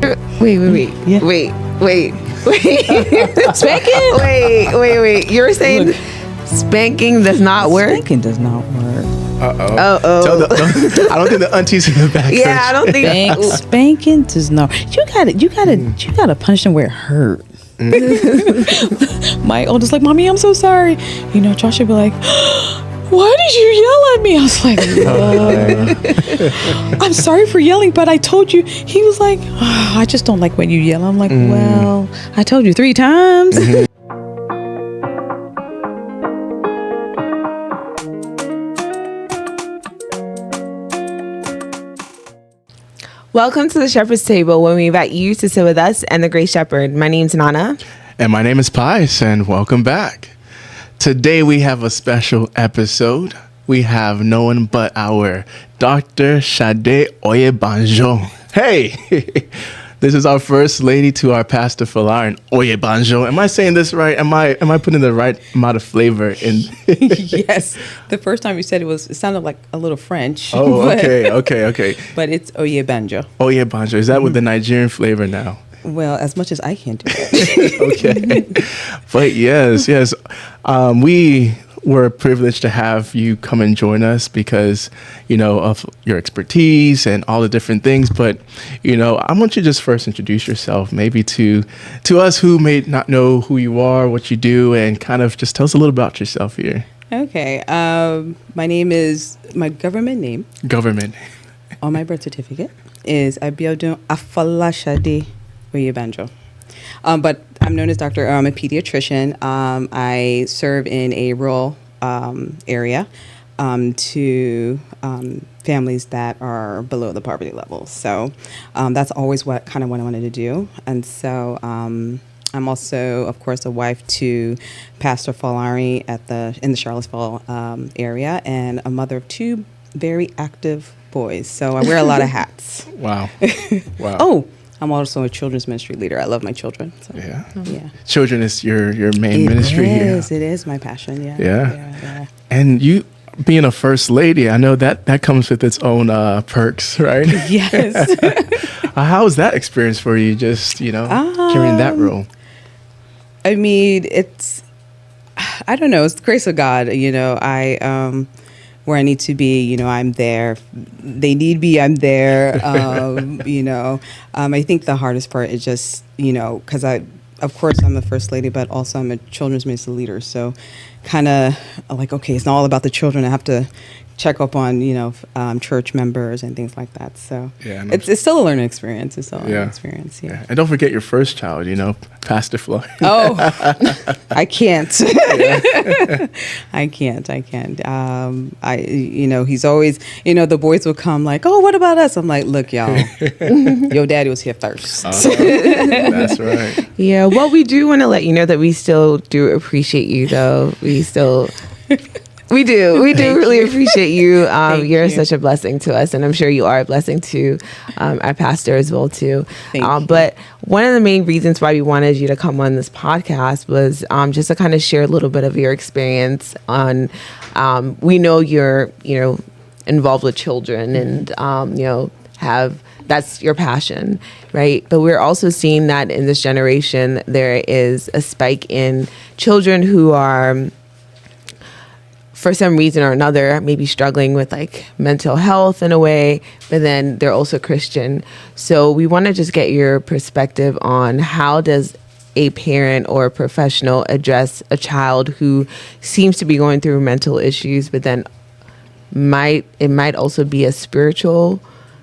Yeah. Wait. Spanking? Wait. You were saying spanking does not work? Spanking does not work. I don't think the aunties in the back. Yeah, I don't think Spanking does not. You gotta punish them where it hurt. My oldest like, Mommy, I'm so sorry. You know, Josh would be like, why did you yell at me? I was like, Lord, I'm sorry for yelling, but I told you. He was like, I just don't like when you yell. I'm like, well, I told you 3 times. Welcome to the Shepherd's Table, when we invite you to sit with us and the Great Shepherd. My name's Nana. And my name is Pies, and welcome back. Today we have a special episode. We have no one but our Dr. Sade Oyebanjo. Hey! This is our first lady to our Pastor Falarin Oyebanjo. Am I saying this right? Am I putting the right amount of flavor in? Yes. The first time you said it sounded like a little French. Oh, okay. But it's Oyebanjo. Oyebanjo. Is that with the Nigerian flavor now? Well, as much as I can do it. Okay. But yes. We were privileged to have you come and join us because, of your expertise and all the different things. But, I want you to just first introduce yourself, maybe to us who may not know who you are, what you do, and kind of just tell us a little about yourself here. Okay. My name is, my government name. Government. On my birth certificate is Abiodun Afolashade Oyebanjo. But I'm known as Dr. I'm a pediatrician. I serve in a rural area to families that are below the poverty level. So that's always what I wanted to do. And so I'm also, of course, a wife to Pastor Falari in the Charlottesville area, and a mother of 2 very active boys. So I wear a lot of hats. Wow. Oh, I'm also a children's ministry leader. I love my children. So, yeah. Children is your main ministry here. It is my passion. Yeah. And you being a first lady, I know that comes with its own perks, right? Yes. How was that experience for you? Just carrying that role. I mean, I don't know. It's the grace of God. Where I need to be, I'm there. They need me, I'm there. I think the hardest part is just, because of course, I'm the first lady, but also I'm a children's ministry leader. So kind of like, okay, it's not all about the children. I have to check up on, church members and things like that. So it's still a learning experience. Yeah. And don't forget your first child, Pastor Flo. Oh, I can't. I can't. He's always, the boys will come like, oh, what about us? I'm like, look, y'all, your daddy was here first. That's right. Yeah. Well, we do want to let you know that we still do appreciate you, though. We do really appreciate you. You're such a blessing to us, and I'm sure you are a blessing to our pastor as well too. But one of the main reasons why we wanted you to come on this podcast was just to kind of share a little bit of your experience on. We know you're involved with children and that's your passion, right? But we're also seeing that in this generation there is a spike in children who are, for some reason or another, maybe struggling with like mental health in a way, but then they're also Christian. So we want to just get your perspective on how does a parent or a professional address a child who seems to be going through mental issues, but then it might also be a spiritual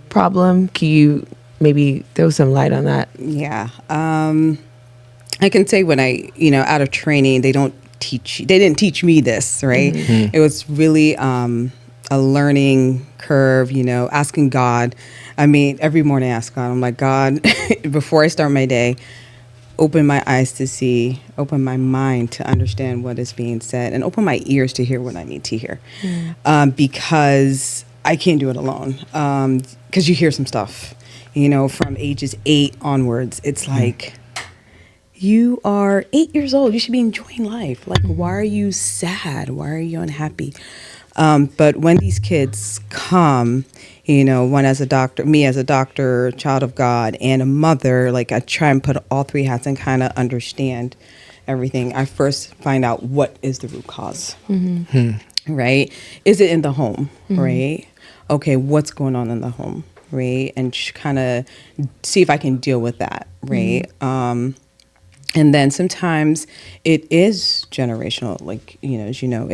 problem. Can you maybe throw some light on that? Yeah. I can say when out of training, they didn't teach me this, right? Mm-hmm. It was really a learning curve, asking God. I mean, every morning I ask God, I'm like, God, before I start my day, open my eyes to see, open my mind to understand what is being said, and open my ears to hear what I need to hear. Because I can't do it alone. Because you hear some stuff, from ages 8 onwards. It's like, you are 8 years old. You should be enjoying life. Like, why are you sad? Why are you unhappy? But when these kids come, one as a doctor, me as a doctor, child of God, and a mother, like I try and put all three hats and kind of understand everything. I first find out what is the root cause, right? Is it in the home, right? Okay, what's going on in the home, right? And kind of see if I can deal with that, right? And then sometimes it is generational, like, as you know,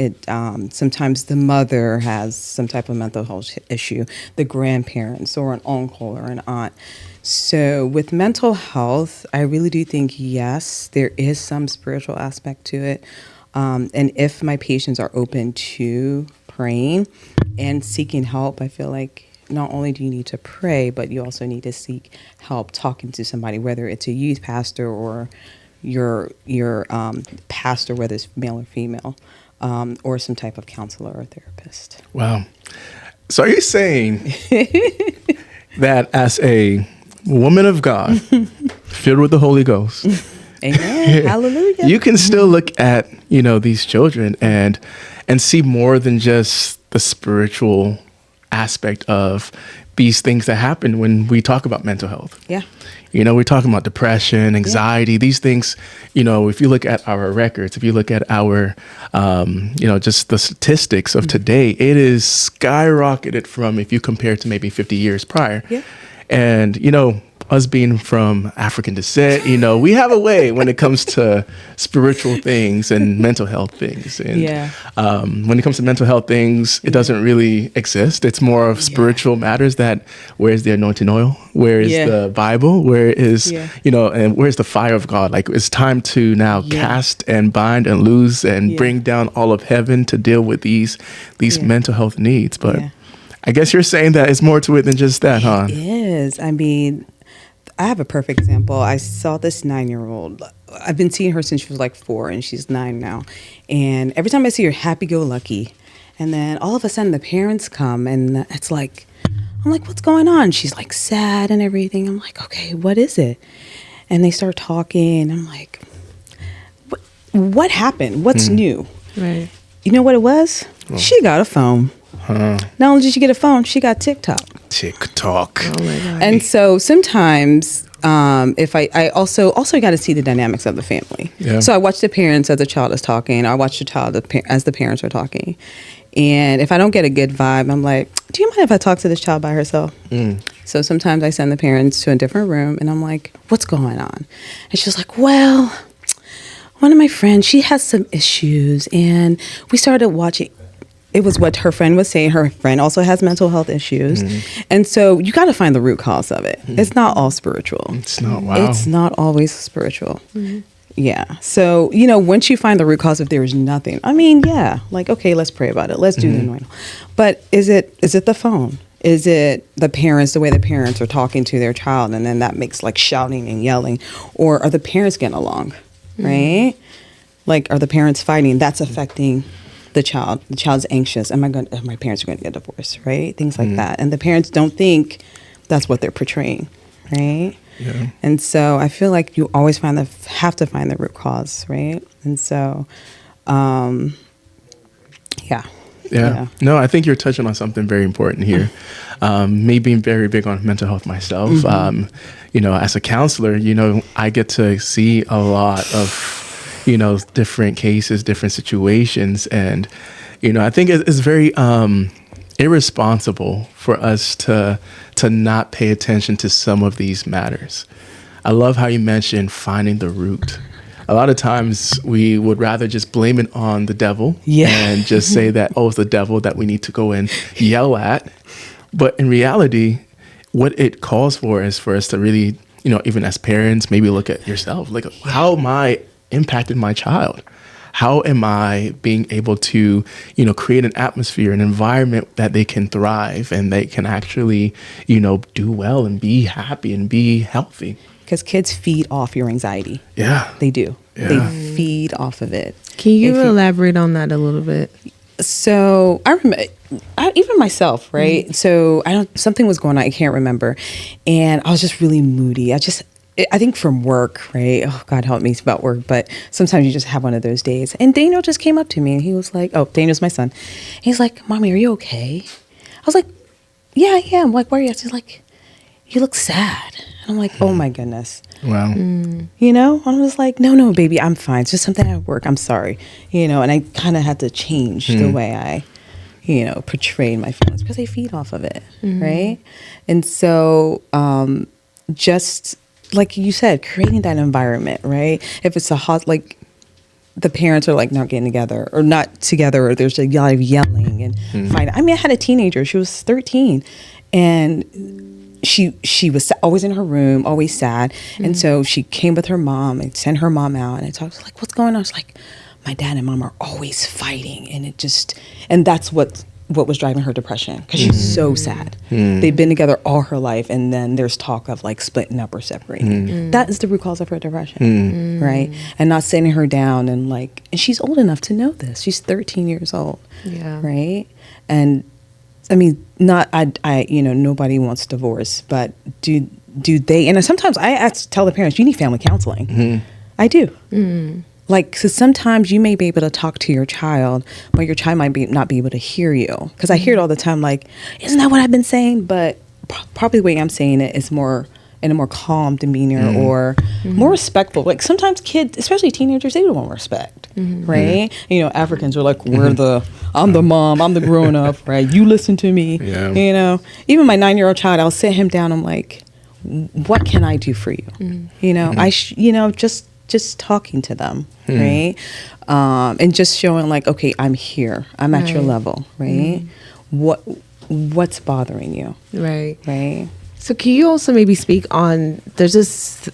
sometimes the mother has some type of mental health issue, the grandparents or an uncle or an aunt. So with mental health, I really do think, yes, there is some spiritual aspect to it. And if my patients are open to praying and seeking help, I feel like not only do you need to pray, but you also need to seek help talking to somebody, whether it's a youth pastor or your pastor, whether it's male or female, or some type of counselor or therapist. Wow. So are you saying that as a woman of God, filled with the Holy Ghost, Amen. Hallelujah. you can still look at, these children and see more than just the spiritual aspect of these things that happen when we talk about mental health? Yeah. We're talking about depression, anxiety, these things, if you look at our records, if you look at our, just the statistics of today, it is skyrocketed from if you compare to maybe 50 years prior. Yeah. And, us being from African descent, we have a way when it comes to spiritual things and mental health things. And when it comes to mental health things, it doesn't really exist. It's more of spiritual matters that where's the anointing oil? Where is the Bible? Where is, and where's the fire of God? Like it's time to now cast and bind and loose and bring down all of heaven to deal with these mental health needs. But I guess you're saying that it's more to it than just that, huh? It is. I mean, I have a perfect example. I saw this 9-year-old. I've been seeing her since she was like 4 and she's 9 now. And every time I see her, happy-go-lucky. And then all of a sudden the parents come and it's like, I'm like, what's going on? She's like sad and everything. I'm like, okay, what is it? And they start talking. I'm like, what happened? What's new? Right. You know what it was? She got a phone. Not only did she get a phone, she got TikTok. Oh my God. And so sometimes, if I also got to see the dynamics of the family. Yeah. So I watch the parents as the child is talking. I watch the child as the parents are talking. And if I don't get a good vibe, I'm like, do you mind if I talk to this child by herself? So sometimes I send the parents to a different room and I'm like, what's going on? And she's like, well, one of my friends, she has some issues. And we started watching. It was what her friend was saying. Her friend also has mental health issues. And so you got to find the root cause of it. It's not all spiritual. It's not, wow. It's not always spiritual. Yeah. So, once you find the root cause, if there is nothing, I mean, like, okay, let's pray about it. Let's do the anointing. But is it the phone? Is it the parents, the way the parents are talking to their child? And then that makes like shouting and yelling. Or are the parents getting along? Right? Like, are the parents fighting? That's affecting the child. The child's anxious. My parents are going to get divorced, right? Things like that. And the parents don't think that's what they're portraying, right? Yeah. And so I feel like you always have to find the root cause, right? And so, Yeah. No, I think you're touching on something very important here. Me being very big on mental health myself, as a counselor, I get to see a lot of different cases, different situations. And, I think it's very irresponsible for us to not pay attention to some of these matters. I love how you mentioned finding the root. A lot of times we would rather just blame it on the devil and just say that, it's the devil that we need to go and yell at. But in reality, what it calls for is for us to really, even as parents, maybe look at yourself, like, how am I impacted my child? How am I being able to, create an atmosphere, an environment that they can thrive and they can actually, do well and be happy and be healthy? Because kids feed off your anxiety. Yeah. They do. Yeah. They feed off of it. Can you elaborate on that a little bit? So I remember, even myself, right? So something was going on. I can't remember. And I was just really moody. I think from work, right? Oh, God help me about work. But sometimes you just have one of those days. And Daniel just came up to me and he was like, oh, Daniel's my son. He's like, Mommy, are you okay? I was like, yeah, I am. Like, why are you? He's like, you look sad. And I'm like, oh my goodness. Wow. You know, I was like, no, baby, I'm fine. It's just something at work. I'm sorry. You know, and I kind of had to change the way I, you know, portrayed my feelings because they feed off of it. Right. And so just like you said, creating that environment, right? If it's a hot, like the parents are like not getting together or not together, or there's a lot of yelling and fighting. I mean, I had a teenager, she was 13 and she was always in her room, always sad. And so she came with her mom and sent her mom out and I talked like, what's going on? She's like, my dad and mom are always fighting. And it just, and that's what was driving her depression because she's so sad. They've been together all her life and then there's talk of like splitting up or separating. That is the root cause of her depression, right? And not sitting her down and like, and she's old enough to know this. She's 13 years old, right? And I mean, I you know, nobody wants divorce, but do they, and sometimes I tell the parents, you need family counseling. I do. Like, so sometimes you may be able to talk to your child, but your child might not be able to hear you. Because I hear it all the time, like, isn't that what I've been saying? But probably the way I'm saying it is more in a more calm demeanor or more respectful. Like sometimes kids, especially teenagers, they don't want respect, right? You know, Africans are like, I'm the mom, I'm the grown up, right? You listen to me, you know. Even my 9-year-old child, I'll sit him down. I'm like, what can I do for you? You know, you know, just talking to them, right? And just showing like, okay, I'm here. I'm at your level, right? What's bothering you? Right. So can you also maybe speak on, there's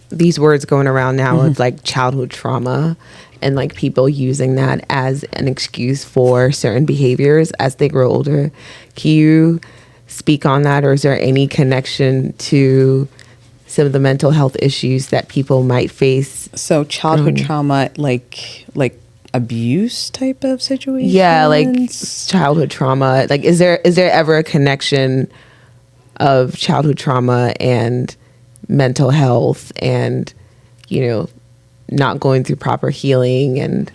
these words going around now of like childhood trauma and like people using that as an excuse for certain behaviors as they grow older. Can you speak on that, or is there any connection to some of the mental health issues that people might face? So childhood trauma, like abuse type of situation? Yeah, like childhood trauma. Like, is there ever a connection of childhood trauma and mental health and, you know, not going through proper healing? And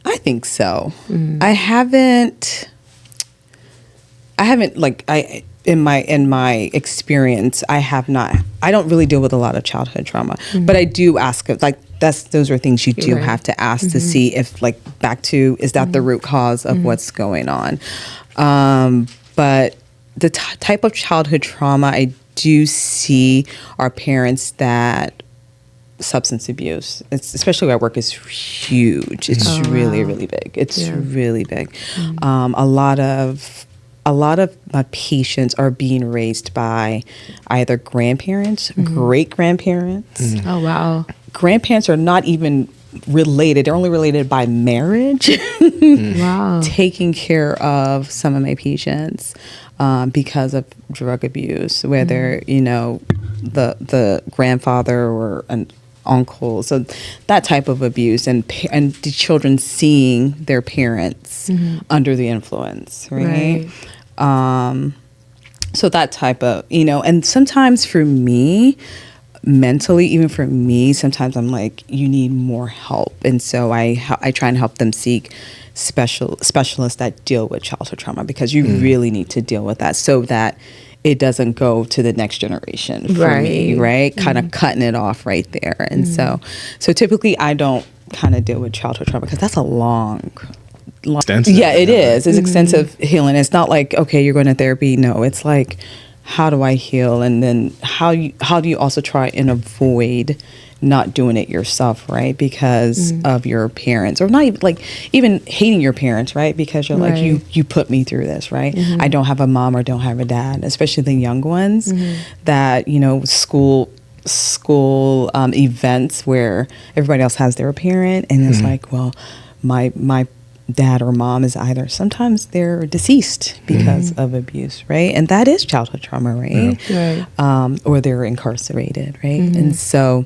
I think so. I haven't like in my experience, I don't really deal with a lot of childhood trauma, but I do ask, like, those are things you do have to ask to see if, like, back to, is that the root cause of what's going on? But the type of childhood trauma I do see are parents that substance abuse, especially where I work, is huge. It's really, really big. It's really big. A lot of my patients are being raised by either grandparents, great grandparents. Oh, wow. Grandparents are not even related. They're only related by marriage. Wow. Taking care of some of my patients because of drug abuse, whether, you know, the grandfather or an uncle. So that type of abuse, and the children seeing their parents under the influence, right? So that type of, you know, and sometimes for me, mentally, even for me, sometimes I'm like, you need more help. And so I try and help them seek specialists that deal with childhood trauma, because you really need to deal with that so that it doesn't go to the next generation for me, right? Kind of cutting it off right there. And so typically I don't kind of deal with childhood trauma because that's a long extensive. Yeah, it is. It's extensive healing. It's not like, okay, you're going to therapy. No, it's like, how do I heal? And then how do you also try and avoid not doing it yourself, right? Because of your parents, or not even like even hating your parents, right? Because you're like, you put me through this, right? I don't have a mom or don't have a dad, especially the young ones that, you know, school events where everybody else has their parent, and it's like, well, my dad or mom is either, sometimes they're deceased because of abuse, right? And that is childhood trauma, right? Or they're incarcerated, right? And so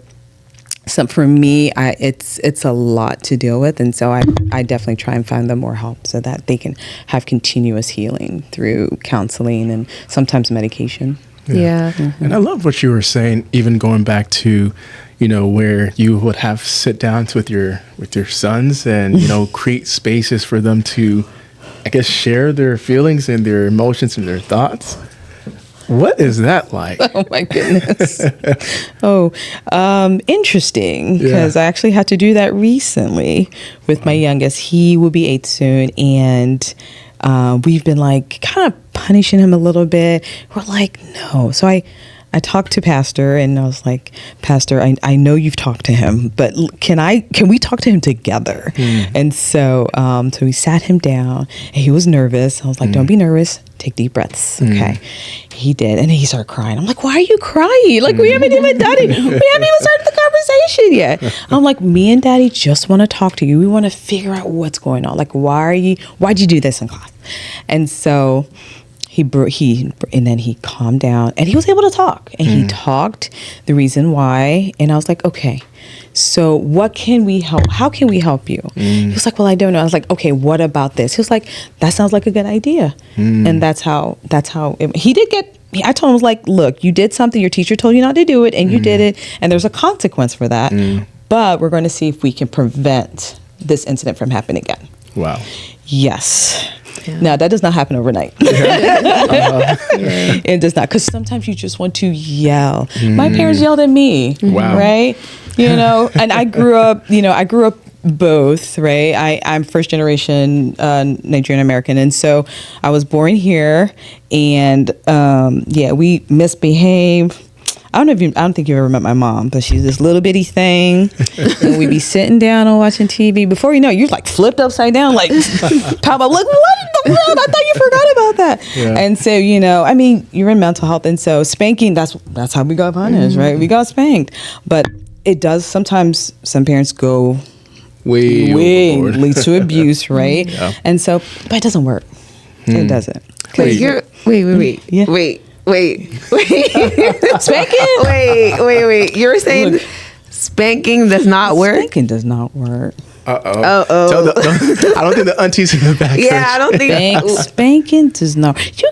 for me, it's a lot to deal with, and so I definitely try and find them more help so that they can have continuous healing through counseling and sometimes medication. And I love what you were saying, even going back to, where you would have sit downs with your sons and, create spaces for them to, I guess, share their feelings and their emotions and their thoughts. What is that like? Oh my goodness. Interesting, because I actually had to do that recently with my youngest. He will be 8 soon, and we've been like kind of punishing him a little bit. We're like, no. So I talked to Pastor, and I was like, Pastor, I know you've talked to him, but can we talk to him together? And so we sat him down, and he was nervous. I was like, don't be nervous. Take deep breaths. Okay. He did. And he started crying. I'm like, why are you crying? Like, we haven't even done it. We haven't even started the conversation yet. I'm like, me and Daddy just want to talk to you. We want to figure out what'd you do this in class? And so and then he calmed down, and he was able to talk, and he talked the reason why. And I was like, okay, so what can we help? How can we help you? He was like, well, I don't know. I was like, okay, what about this? He was like, that sounds like a good idea. And that's how he did get, I told him, I was like, look, you did something, your teacher told you not to do it, and you did it, and there's a consequence for that. But we're going to see if we can prevent this incident from happening again. Wow. Yes. Yeah. Now, that does not happen overnight. It does not, because sometimes you just want to yell. My parents yelled at me, right? And I grew up both, right? I'm first generation Nigerian American, and so I was born here, and we misbehave. I don't think you ever met my mom, but she's this little bitty thing, and we'd be sitting down and watching TV. Before you know it, you're like flipped upside down, like pop up, like, what in the world? I thought you forgot about that. Yeah. And so, you're in mental health, and so spanking, that's how we got punished, right? We got spanked. But it does sometimes, some parents go way leads to abuse, right? Yeah. And so, but it doesn't work. It doesn't. Wait. Yeah. Wait. Spanking? Wait. You're saying spanking does not work? Spanking does not work. Uh-oh. I don't think the aunties in the back. Yeah, I don't think spanking does not. You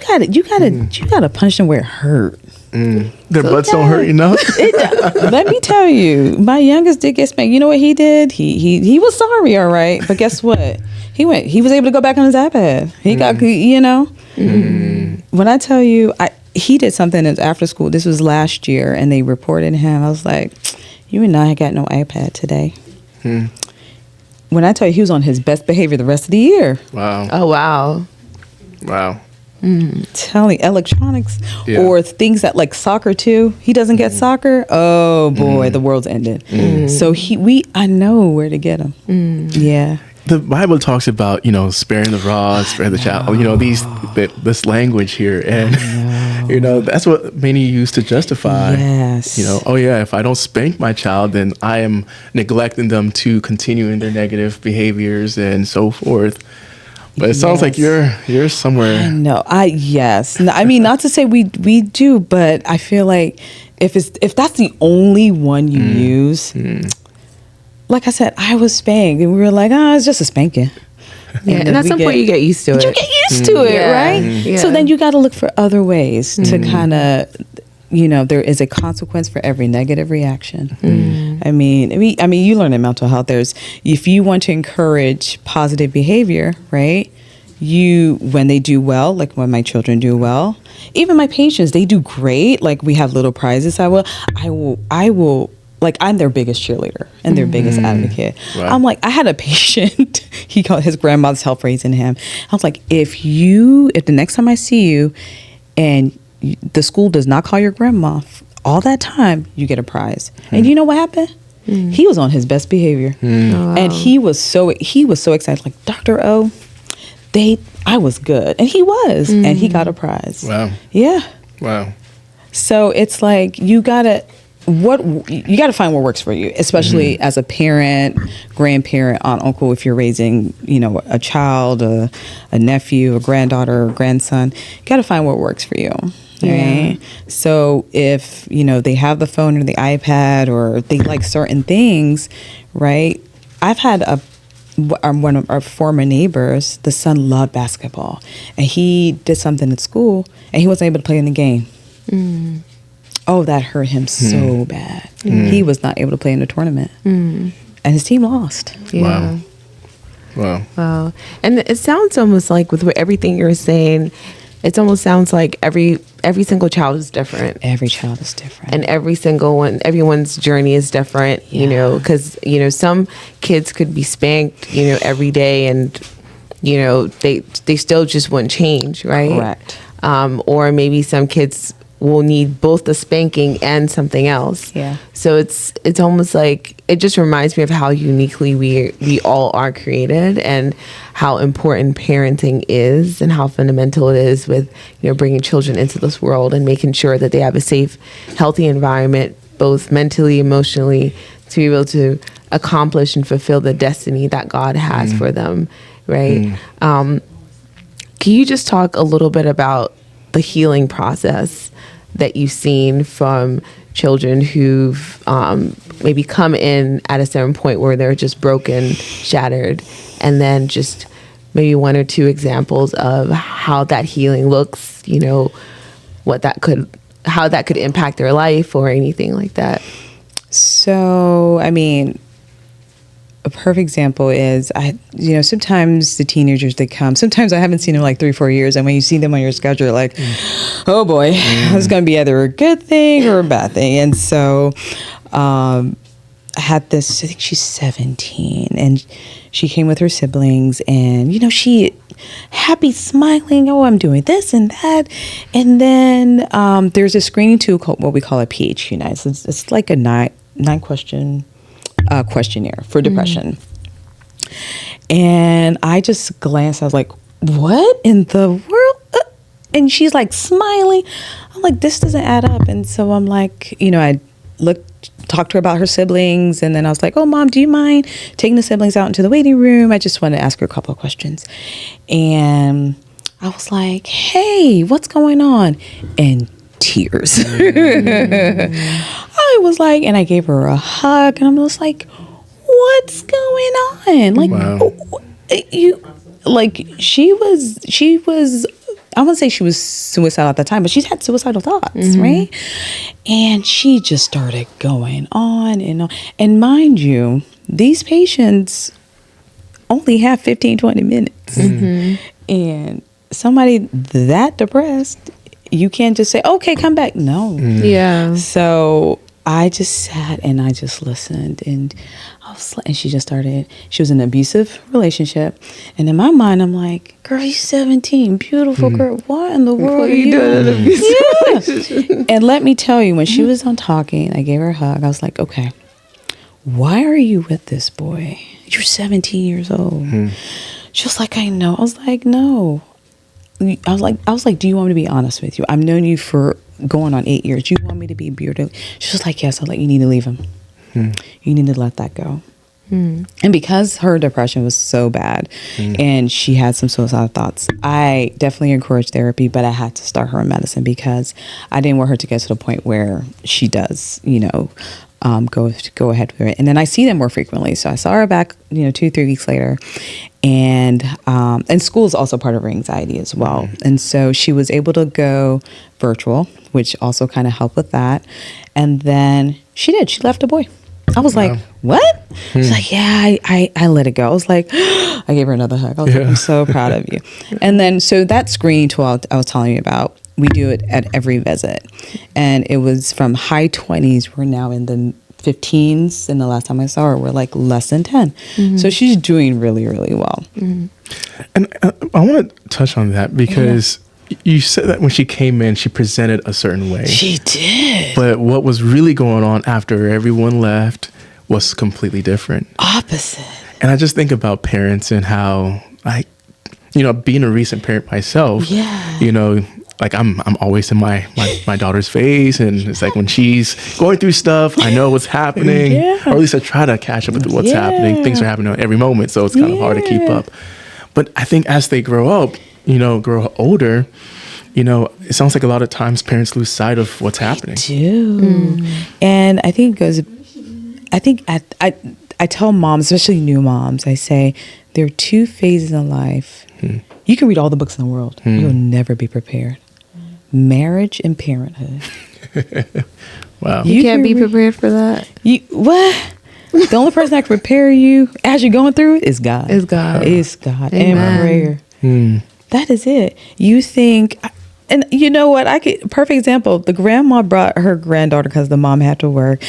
gotta punish them where it hurt. Their butts don't hurt enough. Let me tell you, my youngest did get spanked. You know what he did? He was sorry, all right. But guess what? He was able to go back on his iPad. He got, when I tell you, he did something after school. This was last year, and they reported him. I was like, you and I got no iPad today. When I tell you, he was on his best behavior the rest of the year. Wow. Oh, wow. Telling electronics or things that like soccer too. He doesn't get soccer. Oh boy, the world's ended. So I know where to get him. Yeah. The Bible talks about, sparing the rod, spare the child, this language here. And, that's what many use to justify, yes. If I don't spank my child, then I am neglecting them to continue in their negative behaviors and so forth. But it sounds like you're somewhere. I know. Yes. I mean, not to say we do, but I feel like if that's the only one you use, like I said, I was spanked, and we were like, it's just a spanking. Yeah, and at some point you get used to it. You get used to it, right? Yeah. So then you got to look for other ways to kind of, there is a consequence for every negative reaction. I mean, you learn in mental health. If you want to encourage positive behavior, right? When they do well, like when my children do well, even my patients, they do great. Like we have little prizes. I will. Like I'm their biggest cheerleader and their biggest advocate. Right. I'm like, I had a patient, he called his grandmother's health raising him. I was like, if the next time I see you and the school does not call your grandma all that time, you get a prize. And you know what happened? He was on his best behavior. Oh, wow. And he was so excited, like, Dr. O, I was good. And he was, and he got a prize. Wow. Yeah. Wow. So it's like, you gotta find what works for you, especially as a parent, grandparent, aunt, uncle. If you're raising, a child, a nephew, a granddaughter, or grandson, you got to find what works for you. Right. So if they have the phone or the iPad, or they like certain things, right? I've had one of our former neighbors. The son loved basketball, and he did something at school, and he wasn't able to play in the game. Oh, that hurt him so bad. He was not able to play in the tournament. And his team lost. Yeah. Wow. Wow. And it sounds almost like with everything you're saying, it almost sounds like every single child is different. Every child is different. And everyone's journey is different, you know, because, you know, some kids could be spanked, you know, every day and, you know, they still just wouldn't change, right? Correct. Or maybe some kids will need both the spanking and something else. Yeah. So it's almost like, it just reminds me of how uniquely we all are created and how important parenting is and how fundamental it is with, you know, bringing children into this world and making sure that they have a safe, healthy environment, both mentally, emotionally, to be able to accomplish and fulfill the destiny that God has for them, right? Can you just talk a little bit about the healing process that you've seen from children who've maybe come in at a certain point where they're just broken, shattered, and then just maybe one or two examples of how that healing looks, you know, how that could impact their life or anything like that? So, I mean, a perfect example is sometimes the teenagers, they come, sometimes I haven't seen them like 3-4 years. And when you see them on your schedule, you're like, oh boy, it's going to be either a good thing or a bad thing. And so, I had this, I think she's 17 and she came with her siblings and, you know, she happy, smiling. Oh, I'm doing this and that. And then, there's a screening tool called what we call a PHQ night. So it's like a nine question questionnaire for depression. And I just glanced, I was like, what in the world? And she's like smiling. I'm like, this doesn't add up. And so I'm like, you know, I talked to her about her siblings. And then I was like, oh, Mom, do you mind taking the siblings out into the waiting room? I just wanted to ask her a couple of questions. And I was like, hey, what's going on? And tears. I was like, and I gave her a hug and I'm just like, what's going on? Like, she was, I wouldn't say she was suicidal at the time, but she's had suicidal thoughts, right? And she just started going on and on. And mind you, these patients only have 15-20 minutes. And somebody that depressed, you can't just say, okay, come back. No. Yeah. So I just sat and I just listened and she just started, she was in an abusive relationship. And in my mind, I'm like, girl, you're 17, beautiful girl. What in the world are you doing? And let me tell you, when she was done talking, I gave her a hug. I was like, okay, why are you with this boy? You're 17 years old. She was like, I know. I was like, no. I was like, do you want me to be honest with you? I've known you for going on 8 years. Do you want me to be brutal? She was like, yes. I was like, you need to leave him. You need to let that go. And because her depression was so bad and she had some suicidal thoughts, I definitely encouraged therapy, but I had to start her on medicine because I didn't want her to get to the point where she does, you know, go ahead with it. And then I see them more frequently. So I saw her back, you know, 2-3 weeks later. And school is also part of her anxiety as well. And so she was able to go virtual, which also kind of helped with that. And then she left a boy. I was like, what? She's like, yeah, I let it go. I was like, I gave her another hug. I was like, I'm so proud of you. And then, so that screening tool I was telling you about, we do it at every visit. And it was from high 20s. We're now in the 15s. And the last time I saw her, we're like less than 10. So she's doing really, really well. And I want to touch on that because you said that when she came in, she presented a certain way. She did. But what was really going on after everyone left was completely different. Opposite. And I just think about parents and how, like, you know, being a recent parent myself, you know, like I'm always in my daughter's face, and it's like when she's going through stuff, I know what's happening, or at least I try to catch up with what's happening. Things are happening at every moment, so it's kind of hard to keep up. But I think as they grow up, you know, grow older, you know, it sounds like a lot of times parents lose sight of what's happening. They do. And I think I tell moms, especially new moms, I say there are 2 phases in life. You can read all the books in the world. You'll never be prepared. marriage and parenthood. Wow. You can't be prepared for that. What? The only person that can prepare you as you're going through it is God. Is God. Is God. Amen. And prayer. Mm. That is it. You think, and you know what? Perfect example. The grandma brought her granddaughter because the mom had to work.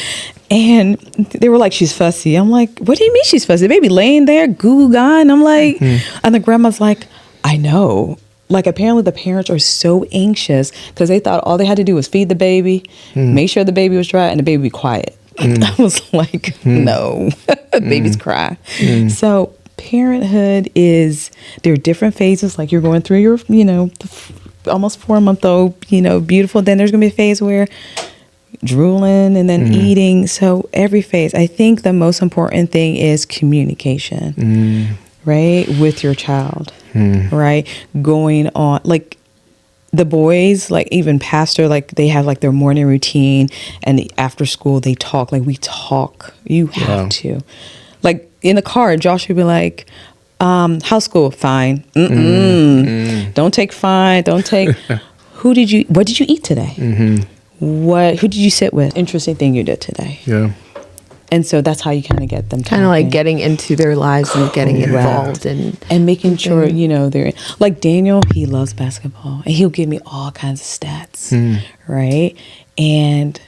And they were like, she's fussy. I'm like, what do you mean she's fussy? The baby laying there, goo gone. I'm like, and the grandma's like, I know. Like, apparently the parents are so anxious because they thought all they had to do was feed the baby, make sure the baby was dry, and the baby be quiet. I was like, no, babies cry. So parenthood there are different phases. Like, you're going through your, almost 4-month-old, beautiful. Then there's going to be a phase where drooling and then eating. So every phase, I think the most important thing is communication, right? With your child, right? Going on, like the boys, like even pastor, like they have like their morning routine and after school they talk, like we talk, you have to. Like in the car, Josh would be like, how's school? Fine. Don't take fine. Don't take, what did you eat today? Who did you sit with? Interesting thing you did today. Yeah. And so that's how you kind of get them Kind of like getting into their lives and getting involved and making sure, they're like Daniel, he loves basketball and he'll give me all kinds of stats. Right. And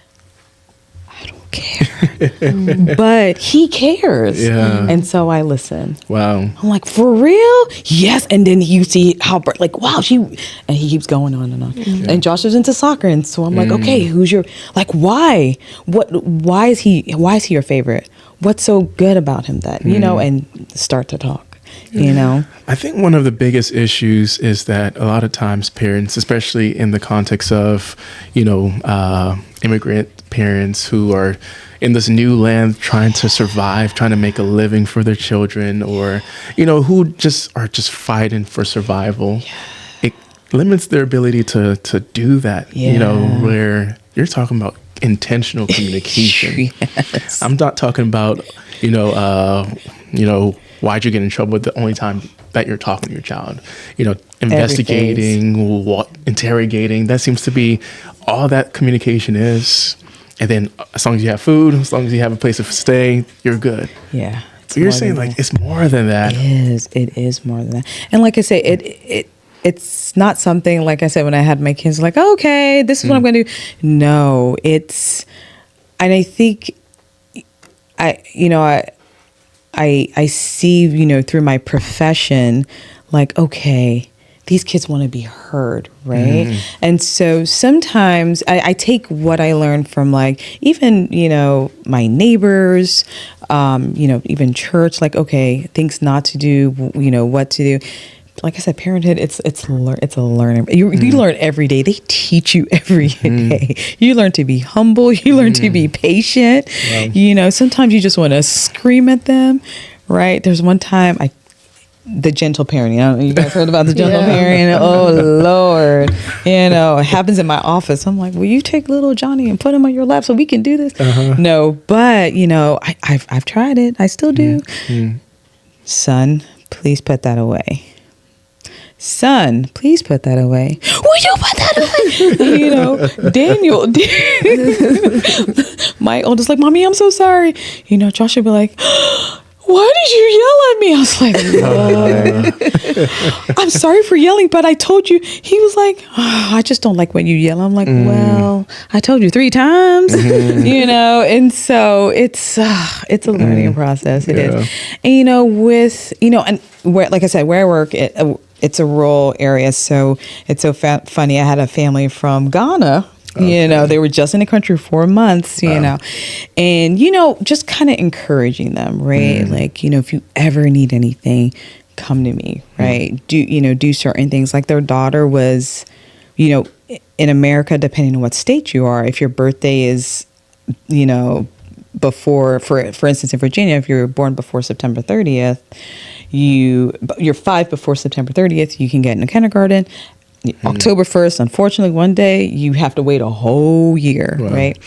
I don't care, but he cares. Yeah. And so I listen. Wow. I'm like, for real? Yes. And then you see how, like, wow, and he keeps going on and on. And Josh is into soccer. And so I'm like, okay, why? Why is he your favorite? What's so good about him that, and start to talk. I think one of the biggest issues is that a lot of times parents, especially in the context of, immigrant parents who are in this new land trying to survive, trying to make a living for their children, or, who are just fighting for survival. It limits their ability to do that, where you're talking about intentional communication. Yes. I'm not talking about, why'd you get in trouble the only time that you're talking to your child? Investigating, interrogating. That seems to be all that communication is. And then as long as you have food, as long as you have a place to stay, you're good. Yeah. So you're saying like it's more than that. It is more than that. And like I say, it's not something, like I said, when I had my kids, like, okay, this is what I'm going to do. No, and I think I see, through my profession, like, okay, these kids want to be heard, right? And so sometimes I take what I learned from like even, my neighbors, even church, like, okay, things not to do, what to do. Like I said, parenthood, it's a learning. You learn every day. They teach you every day. You learn to be humble. You learn to be patient. Wow. Sometimes you just want to scream at them, right? There's one time the gentle parenting. I don't know, you guys heard about the gentle parenting? Oh Lord, it happens in my office. I'm like, will you take little Johnny and put him on your lap so we can do this? No, but I've tried it. I still do. Son, please put that away. Son, please put that away. Will you put that away? Daniel, my oldest, like, Mommy, I'm so sorry. Josh would be like, why did you yell at me? I was like, Lord, I'm sorry for yelling, but I told you. He was like, I just don't like when you yell. I'm like, well, I told you 3 times, and so it's a learning process. It is. And, and where, like I said, where I work, it's a rural area. So it's so funny. I had a family from Ghana. Okay. They were just in the country 4 months, and, just kind of encouraging them, right? Like, if you ever need anything, come to me, right? Do certain things. Like their daughter was, in America, depending on what state you are, if your birthday is, before, for instance, in Virginia, if you're born before September 30th, you're 5 before September 30th, you can get in a kindergarten. October 1st, unfortunately, one day you have to wait a whole year, right?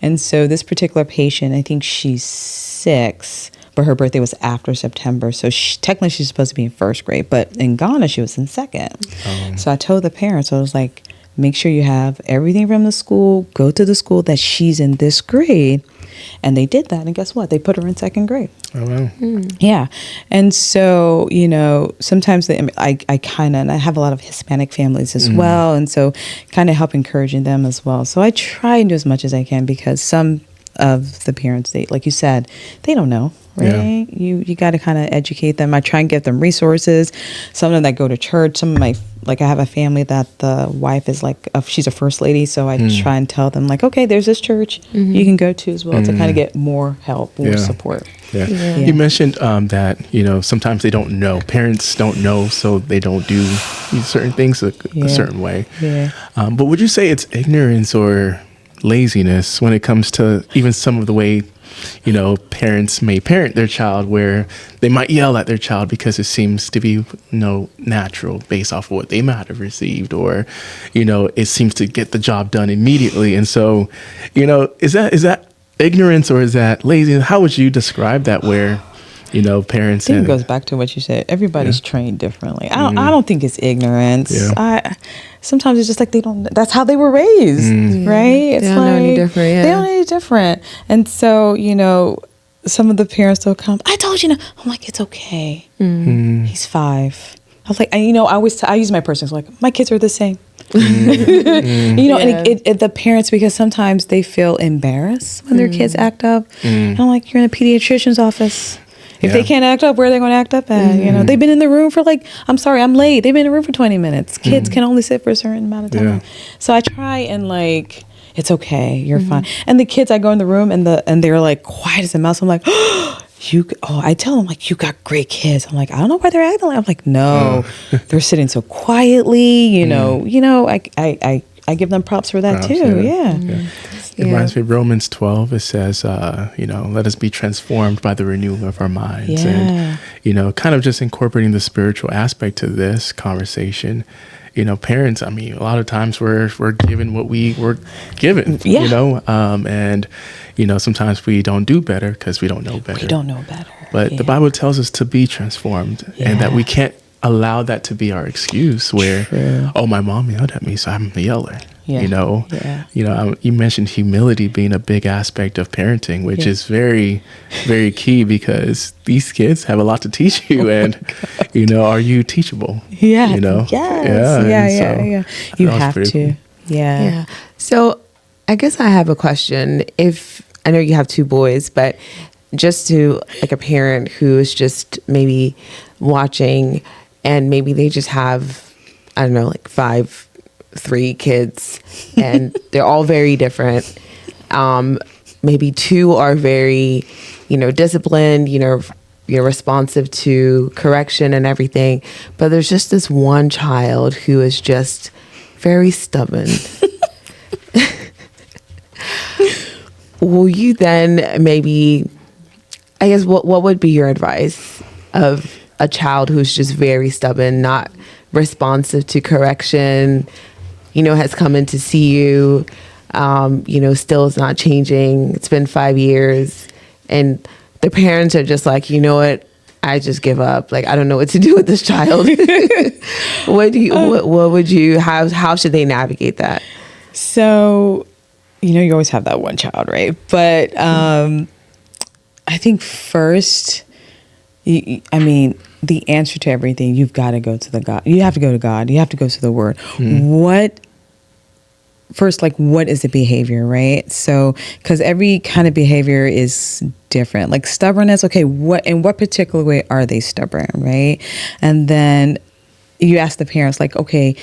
And so this particular patient, I think she's 6, but her birthday was after September. So technically she's supposed to be in 1st grade, but in Ghana, she was in 2nd. So I told the parents, I was like, make sure you have everything from the school, go to the school that she's in this grade. And they did that. And guess what? They put her in second grade. Oh, wow. Yeah. And so, sometimes I kind of, and I have a lot of Hispanic families as well. And so kind of help encouraging them as well. So I try and do as much as I can, because some of the parents, they, like you said, they don't know. Right. Yeah. You got to kind of educate them. I try and give them resources. Some of them that go to church. Some of I have a family that the wife is she's a first lady. So I try and tell them okay, there's this church you can go to as well to kind of get more help, more support. Yeah. You mentioned that, sometimes they don't know. Parents don't know, so they don't do certain things a certain way. Yeah. But would you say it's ignorance or laziness when it comes to even some of the way parents may parent their child, where they might yell at their child because it seems to be natural based off of what they might have received, or it seems to get the job done immediately? And so is that ignorance or is that laziness? How would you describe that, where parents? I think it goes back to what you said. Everybody's trained differently. I don't think it's ignorance. Sometimes it's just they don't. That's how they were raised, right? It's they don't know any different. Yeah. They don't know any different. And so some of the parents will come. I told you. I'm like, it's okay. He's 5. I was like, I always I use my personal my kids are the same. And the parents, because sometimes they feel embarrassed when their kids act up. And I'm like, you're in a pediatrician's office. If they can't act up, where are they going to act up at? They've been in the room for I'm sorry, I'm late. They've been in the room for 20 minutes. Kids can only sit for a certain amount of time. Yeah. So I try and it's okay, you're fine. And the kids, I go in the room and they're quiet as a mouse. I'm like, I tell them you got great kids. I'm like, I don't know why they're acting like. I'm like, no, they're sitting so quietly. I give them props for that too. Yeah. It reminds me of Romans 12. It says, let us be transformed by the renewing of our minds. And, kind of just incorporating the spiritual aspect to this conversation. Parents, a lot of times we're given what we were given, and, sometimes we don't do better because we don't know better. We don't know better. But the Bible tells us to be transformed and that we can't allow that to be our excuse where, my mom yelled at me, so I'm a yeller. You mentioned humility being a big aspect of parenting, which is very, very key, because these kids have a lot to teach you. And, are you teachable? Yeah. Yeah. You have to. Cool. Yeah. So I guess I have a question. If I know you have 2 boys, but just to a parent who is just maybe watching, and maybe they just have, 3 kids, and they're all very different. Maybe 2 are very, disciplined, responsive to correction and everything. But there's just this one child who is just very stubborn. Will you then maybe, I guess, what would be your advice of a child who's just very stubborn, not responsive to correction, has come in to see you, still is not changing. It's been 5 years, and the parents are just like, what? I just give up. I don't know what to do with this child. What would you have? How should they navigate that? So, you always have that one child, right? But I think first, the answer to everything, you've got to go to God. You have to go to God. You have to go to the Word. What is the behavior, right? So, because every kind of behavior is different. Stubbornness, okay, in what particular way are they stubborn, right? And then you ask the parents, okay,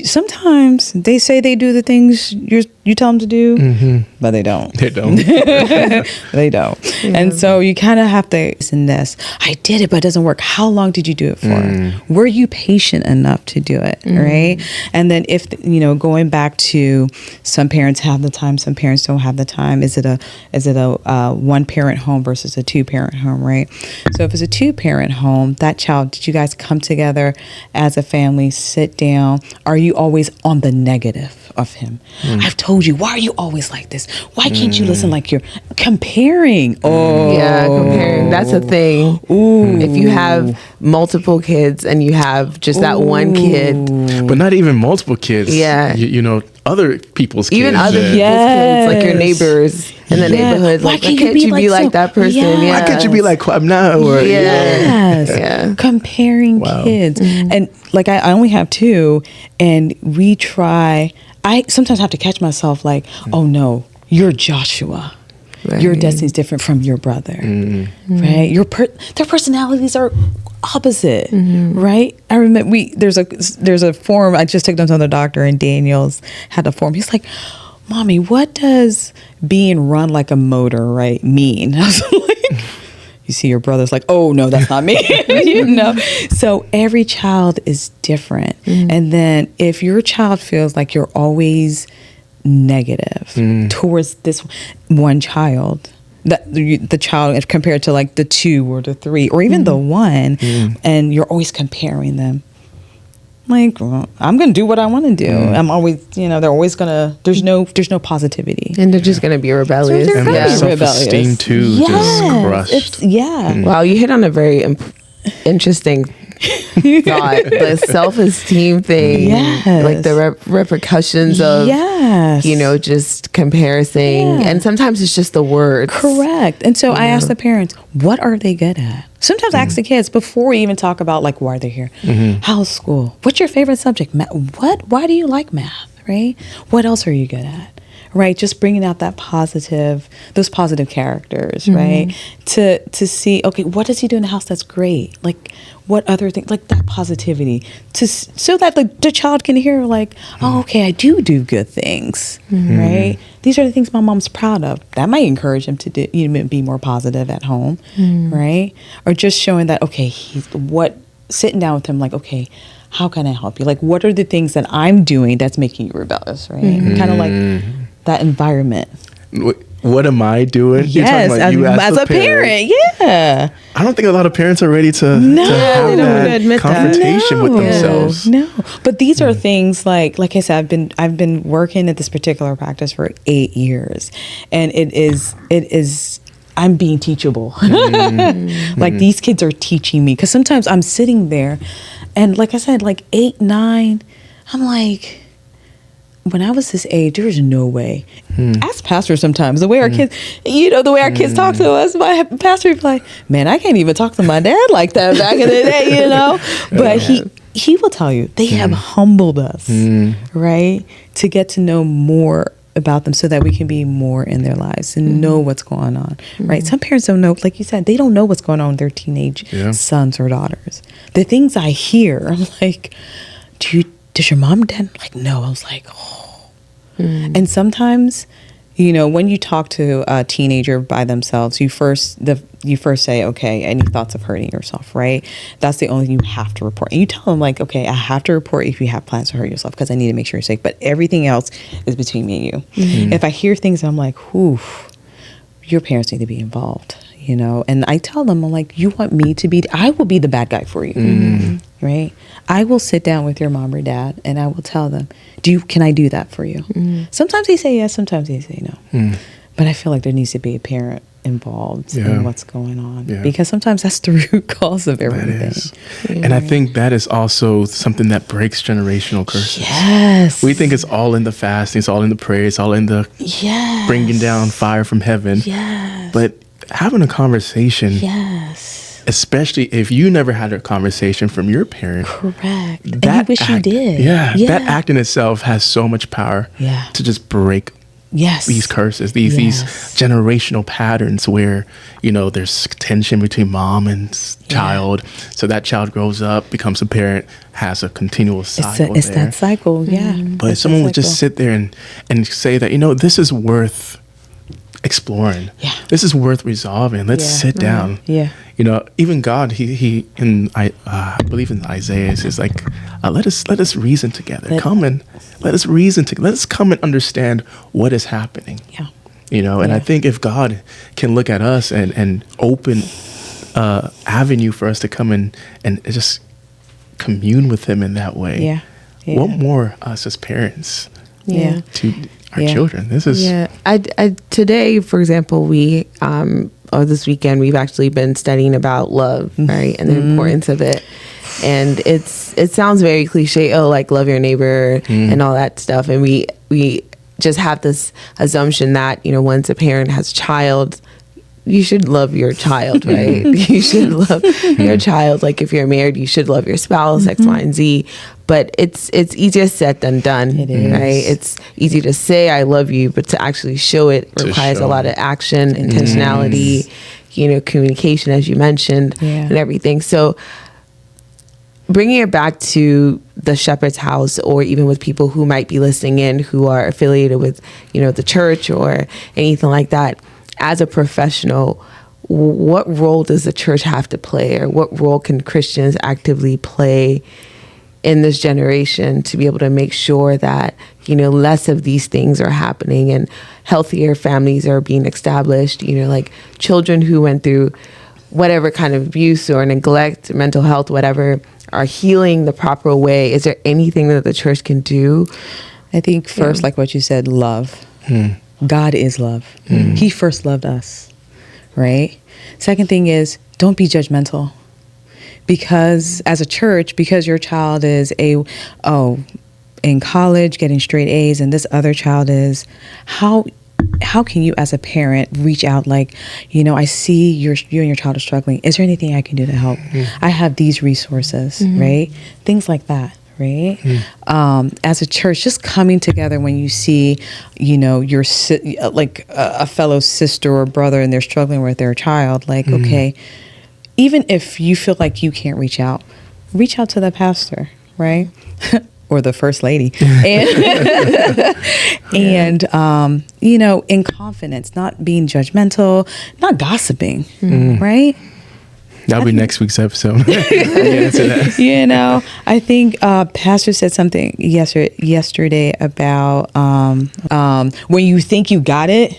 sometimes they say they do the things you tell them to do, but they don't. They don't. They don't. Yeah. And so you kind of have to listen to this. I did it, but it doesn't work. How long did you do it for? Were you patient enough to do it, right? And then if, going back to some parents have the time, some parents don't have the time. Is it a 1-parent home versus a 2-parent home, right? So if it's a 2-parent home, that child, did you guys come together as a family, sit down? Are you always on the negative of him? I've told told you? Why are you always like this? Why can't you listen like you're comparing? Oh, Yeah, comparing. That's a thing. If you have multiple kids and you have just that one kid, But not even multiple kids. Yeah. You know, other people's kids. even other people's Yes. kids, like your neighbors in the Yeah. neighborhood, Why like, can't why can't you be like so- that person? Yes. Yeah. Why can't you be like Kwabna? Or, Yeah. Yes. Yeah. Comparing Wow. kids. And like I only have two, and we try. I sometimes have to catch myself like, oh no, you're Joshua. Your Right. destiny's different from your brother, right? Their personalities are opposite, right? I remember there's a form. I just took them to the doctor, and Daniel's had a form. He's like, "Mommy, what does being run like a motor, right, mean?" I was like, "You see, your brother's like, oh no, that's not me," you know. So every child is different, and then if your child feels like you're always negative towards this one child, the child compared to like the 2 or the 3 or even the 1, and you're always comparing them, like, well, I'm gonna do what I want to do. I'm always, they're always gonna. There's no positivity. And they're just going to be rebellious. They're And gonna their be self-esteem rebellious. too Yes, just crushed. it's- yeah. Wow, you hit on a very interesting thought. The self-esteem thing, Yes. like the repercussions of, Yes. just comparison. Yeah. And sometimes it's just the words. Correct. And so I ask the parents, what are they good at? Sometimes I ask the kids before we even talk about like why they're here. How's school? What's your favorite subject? What? Why do you like math? Right? What else are you good at? Right? Just bringing out those positive characters, right? To see, okay, what does he do in the house that's great? Like, what other things, like that positivity, so that the child can hear, like, oh, okay, I do good things, right? These are the things my mom's proud of. That might encourage him to be more positive at home, right? Or just showing that, okay, sitting down with him, like, okay, how can I help you? Like, what are the things that I'm doing that's making you rebellious, right? Kind of like that environment. What am I doing? You're Yes, talking about you as a parent, yeah. I don't think a lot of parents are ready to have they don't that admit that. confrontation with No. themselves. No, but these are things like I said, I've been working at this particular practice for 8 years, and it is. I'm being teachable. Like these kids are teaching me, because sometimes I'm sitting there, and like I said, like 8, 9, I'm like, when I was this age, there was no way. Ask pastors sometimes, the way our kids, the way our kids talk to us, my pastor would be like, man, I can't even talk to my dad like that back in the day, But he will tell you, they have humbled us, right? To get to know more about them so that we can be more in their lives and know what's going on, right? Some parents don't know, like you said, they don't know what's going on with their teenage sons or daughters. The things I hear, I'm like, does your mom and dad? Like, no. I was like, oh. And sometimes, when you talk to a teenager by themselves, you first say, okay, any thoughts of hurting yourself, right? That's the only thing you have to report. And you tell them, like, okay, I have to report if you have plans to hurt yourself, because I need to make sure you're safe. But everything else is between me and you. If I hear things, I'm like, whew, your parents need to be involved, And I tell them, I'm like, you want me to I will be the bad guy for you, right? I will sit down with your mom or dad, and I will tell them, can I do that for you? Sometimes they say yes, sometimes they say no. But I feel like there needs to be a parent involved in what's going on, because sometimes that's the root cause of everything. That is. And I think that is also something that breaks generational curses. Yes. We think it's all in the fasting, it's all in the prayer, it's all in the bringing down fire from heaven. Yes. But having a conversation, especially if you never had a conversation from your parent. Correct. And you wish you did. That act in itself has so much power to just break these curses, these generational patterns where, there's tension between mom and child. So that child grows up, becomes a parent, has a continual cycle. It's that cycle, But if someone would just sit there and say that, this is worth exploring. This is worth resolving. Let's sit down. Even God, he I believe in Isaiah, is like, let us reason together. Let us reason together. Let us come and understand what is happening. And I think if God can look at us and open avenue for us to come in and just commune with him in that way. What more us as parents to our children. This is I today, for example, we or this weekend we've actually been studying about love, right, and the importance of it. And it sounds very cliche, like love your neighbor and all that stuff. And we just have this assumption that, once a parent has a child, you should love your child, right? You should love your child. Like if you're married, you should love your spouse, X, Y, and Z. But it's easier said than done, It is. right? It's easy to say I love you, but to actually show it requires a lot of action, intentionality, communication, as you mentioned, and everything. So bringing it back to the shepherd's house, or even with people who might be listening in who are affiliated with, the church or anything like that, as a professional, what role does the church have to play, or what role can Christians actively play in this generation to be able to make sure that, less of these things are happening and healthier families are being established, like children who went through whatever kind of abuse or neglect, mental health, whatever, are healing the proper way? Is there anything that the church can do? I think first, like what you said, love. God is love. He first loved us, right? Second thing is, don't be judgmental. Because as a church, because your child is in college getting straight A's and this other child is, how can you as a parent reach out like, I see you and your child are struggling. Is there anything I can do to help? I have these resources, right? Things like that. Right. As a church, just coming together when you see, your like a fellow sister or brother and they're struggling with their child, like, okay, even if you feel like you can't reach out to the pastor, right? Or the first lady. And, in confidence, not being judgmental, not gossiping, right? That'll be next week's episode. I think Pastor said something yesterday about when you think you got it,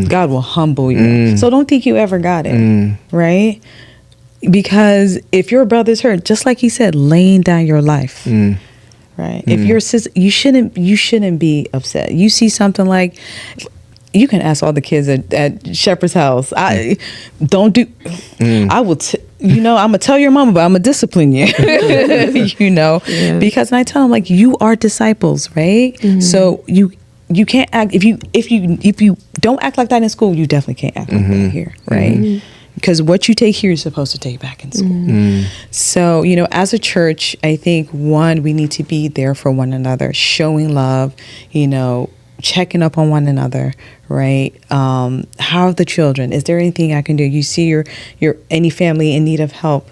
God will humble you. So don't think you ever got it, right? Because if your brother's hurt, just like he said, laying down your life, right? If your sister, you shouldn't be upset. You see something like. You can ask all the kids at Shepherd's House. I don't do. I will. I'm gonna tell your mama, but I'm gonna discipline you. Because I tell them like you are disciples, right? So you can't act if you don't act like that in school, you definitely can't act like that here, right? Because what you take here, you're supposed to take back in school. So as a church, I think we need to be there for one another, showing love. Checking up on one another, right? How are the children? Is there anything I can do? You see your any family in need of help,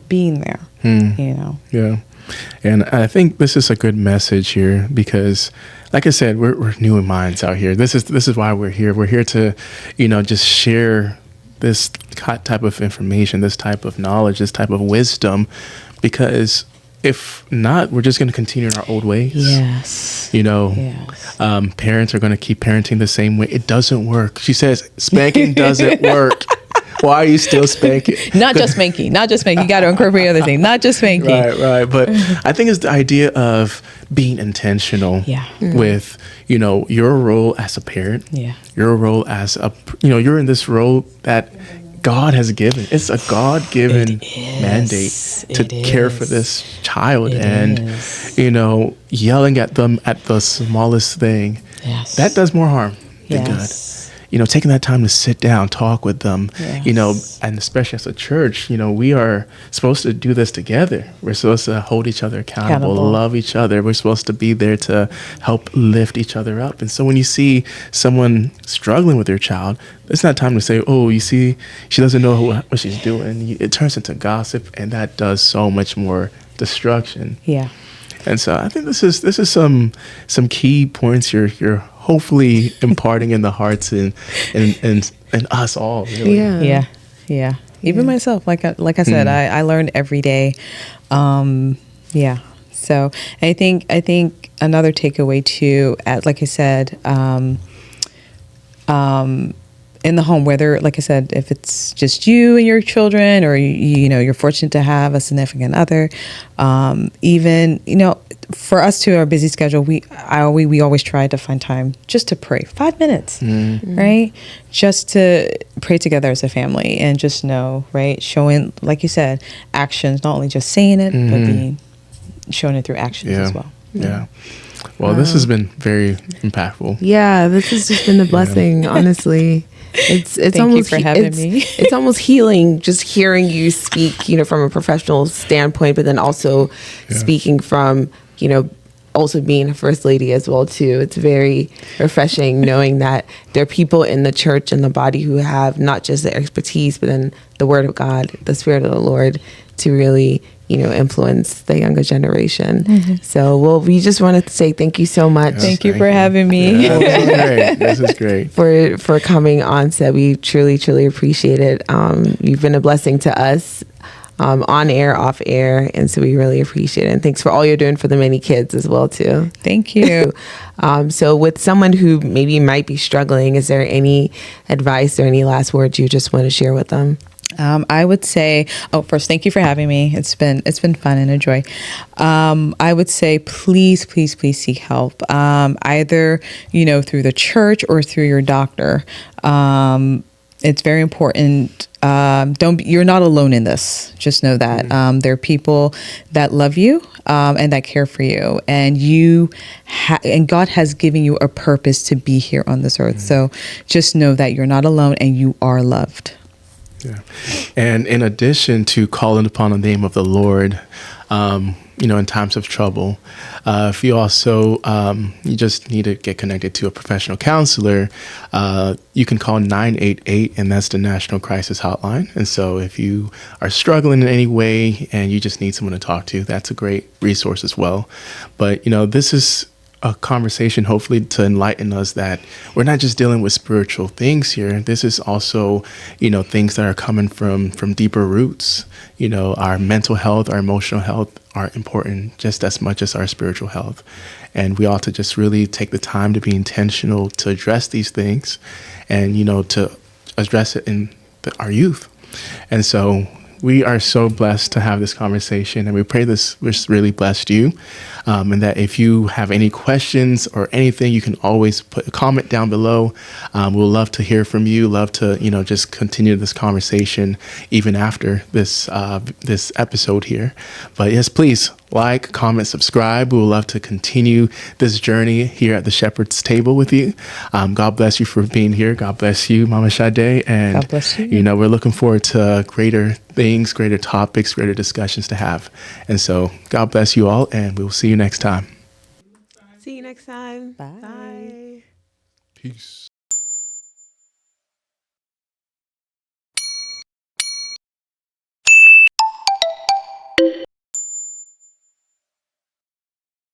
being there, Yeah. And I think this is a good message here because, like I said, we're new in minds out here. This is why we're here. We're here to, just share this type of information, this type of knowledge, this type of wisdom, because if not, we're just going to continue in our old ways. Yes. Parents are going to keep parenting the same way. It doesn't work. She says, spanking doesn't work. Why are you still spanking? Not just spanking. You got to incorporate other things. Not just spanking. Right. But I think it's the idea of being intentional with, your role as a parent. Yeah. Your role as you're in this role that God has given. It's a God-given mandate to care for this child. Yelling at them at the smallest thing, that does more harm than good. Taking that time to sit down, talk with them, and especially as a church, we are supposed to do this together. We're supposed to hold each other accountable, love each other. We're supposed to be there to help lift each other up. And so when you see someone struggling with their child, it's not time to say, oh, you see, she doesn't know what she's doing. It turns into gossip, and that does so much more destruction. Yeah. And so I think this is some key points you're hopefully imparting in the hearts and us all. Really. Yeah. Even myself, like I said, I learn every day. So I think another takeaway too, like I said, in the home, whether, like I said, if it's just you and your children, or you're fortunate to have a significant other, even for us too, our busy schedule, we always try to find time just to pray 5 minutes, right? Just to pray together as a family, and just know, right, showing, like you said, actions, not only just saying it, but showing it through actions as well. Yeah. Well, this has been very impactful. Yeah, this has just been a blessing, honestly. It's Thank almost you for having me. It's almost healing just hearing you speak, from a professional standpoint, but then also speaking from, also being a first lady as well too. It's very refreshing knowing that there are people in the church and the body who have not just the expertise, but then the word of God, the Spirit of the Lord, to really influence the younger generation. So, we just wanted to say thank you so much. Thank you for having me. Yeah, this is great. This is great. For coming on set. We truly, truly appreciate it. You've been a blessing to us, on air, off air, and so we really appreciate it. And thanks for all you're doing for the many kids as well too. Thank you. So with someone who maybe might be struggling, is there any advice or any last words you just want to share with them? I would say, first, thank you for having me. It's been fun and a joy. I would say, please seek help, either, through the church or through your doctor. It's very important. You're not alone in this. Just know that there are people that love you and that care for you, and and God has given you a purpose to be here on this earth. So just know that you're not alone and you are loved. Yeah. And in addition to calling upon the name of the Lord, in times of trouble, if you also, you just need to get connected to a professional counselor, you can call 988, and that's the National Crisis Hotline. And so if you are struggling in any way and you just need someone to talk to, that's a great resource as well. But, this is a conversation, hopefully, to enlighten us that we're not just dealing with spiritual things here. This is also, things that are coming from deeper roots. Our mental health, our emotional health are important just as much as our spiritual health. And we ought to just really take the time to be intentional to address these things and, to address it in our youth. And so we are so blessed to have this conversation, and we pray this really blessed you. And that if you have any questions or anything, you can always put a comment down below. We'll love to hear from you, love to, just continue this conversation even after this episode here. But yes, please like, comment, subscribe. We would love to continue this journey here at the Shepherd's Table with you. God bless you for being here. God bless you, Mama Sade. And, God bless you. We're looking forward to greater things, greater topics, greater discussions to have. And so God bless you all, and we will see you next time. See you next time. Bye. Peace.